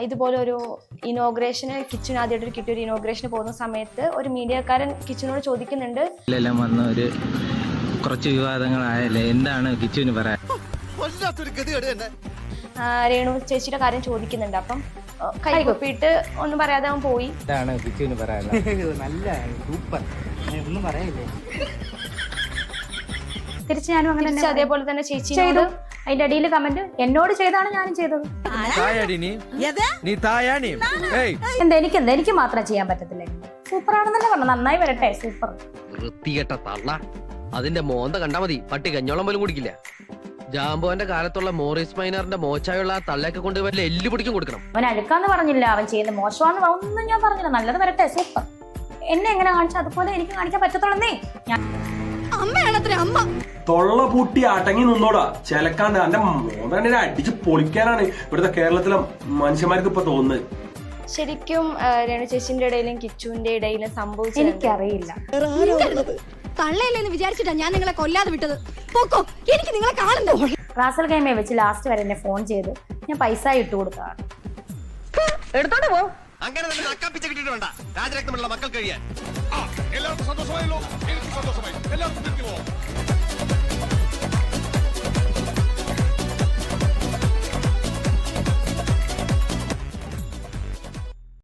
ഇതുപോലെ ഒരു ഇനോഗ്രേഷന് കിച്ചൺ ആദ്യമായിട്ട് കിട്ടിയ ഒരു ഇനോഗ്രേഷന് പോകുന്ന സമയത്ത് ഒരു മീഡിയക്കാരൻ കിച്ചനോട് ചോദിക്കുന്നുണ്ട്, എല്ലാം വന്ന ഒരു കുറച്ച് വിവാദങ്ങളായല്ലേ, എന്താണ് കിച്ചുവിന് പറയാൻ? രേണു ചേച്ചിയുടെ കാര്യം ചോദിക്കുന്നുണ്ട്. അപ്പം കൈ കുപ്പിയിട്ട് ഒന്നും പറയാതെ അവൻ പോയി. എന്താണ് കിച്ചുവിന് പറയാൻ? നല്ല സൂപ്പർ, ഒന്നും പറയില്ലേ. തിരിച്ച് ഞാനും അങ്ങനെ അതേപോലെ തന്നെ ചേച്ചി ചെയ്തു. അതിന്റെ അടിയിൽ കമന്റ് എന്നോട് ചെയ്താണ് ഞാനും ചെയ്തത്. എന്താ എനിക്ക് മാത്രം ചെയ്യാൻ പറ്റത്തില്ലേ? സൂപ്പർ ആണെന്നല്ലേ പറഞ്ഞു. നന്നായി വരട്ടെ. സൂപ്പർ. വൃത്തികെട്ട തള്ള. അതിന്റെ മോന്ത കണ്ടാ മതി, പട്ടി കഞ്ഞോളം പോലും കുടിക്കില്ല. ജാമ്പോന്റെ കാലത്തുള്ള മോറിസ് മൈനറിന്റെ മോച്ചായുള്ള ആ തള്ളയൊക്കെ കൊണ്ട് വല്ല എല്ലു പിടിക്കും കൊടുക്കണം. അവൻ അഴുക്കാന്ന് പറഞ്ഞില്ല, അവൻ ചെയ്യുന്ന മോശമാന്ന് ഒന്നും ഞാൻ പറഞ്ഞില്ല. നല്ലത് വരട്ടെ. സൂപ്പർ. എന്നെ എങ്ങനെ കാണിച്ചാൽ അതുപോലെ എനിക്ക് കാണിക്കാൻ പറ്റത്തുള്ളന്നേ. തൊള്ള പൂട്ടി അടങ്ങി നിന്നോടാ, ചിലക്കാണ്ട് എന്റെ മോനെ അടിച്ച് പൊളിക്കാനാണ് ഇവിടുത്തെ കേരളത്തിലെ മനുഷ്യന്മാർക്ക് ഇപ്പൊ തോന്നുന്നത്. ശരിക്കും രേണു ചേച്ചിന്റെ ഇടയിലും കിച്ചുവിന്റെ ഇടയിലും സംഭവിച്ചത് എനിക്കറിയില്ല. തള്ളയല്ലേന്ന് വിചാരിച്ചിട്ടാ ഞാൻ നിങ്ങളെ കൊല്ലാതെ വിട്ടത്. പോക്കോ, എനിക്ക് നിങ്ങളെ കാണണ്ടോ? റാസൽ ഗെയിമേ വെച്ച് ലാസ്റ്റ് വരെ എന്നെ ഫോൺ ചെയ്ത് ഞാൻ പൈസ ഇട്ട് കൊടുത്തതാണ്. എടുത്തോണ്ട് പോ. അങ്ങനെ തന്നെ കിട്ടിയിട്ട് വേണ്ട രാജരക്തമുള്ള മക്കൾ കഴിയാൻ. എല്ലാവർക്കും സന്തോഷമായല്ലോ. എനിക്ക് സന്തോഷമായി.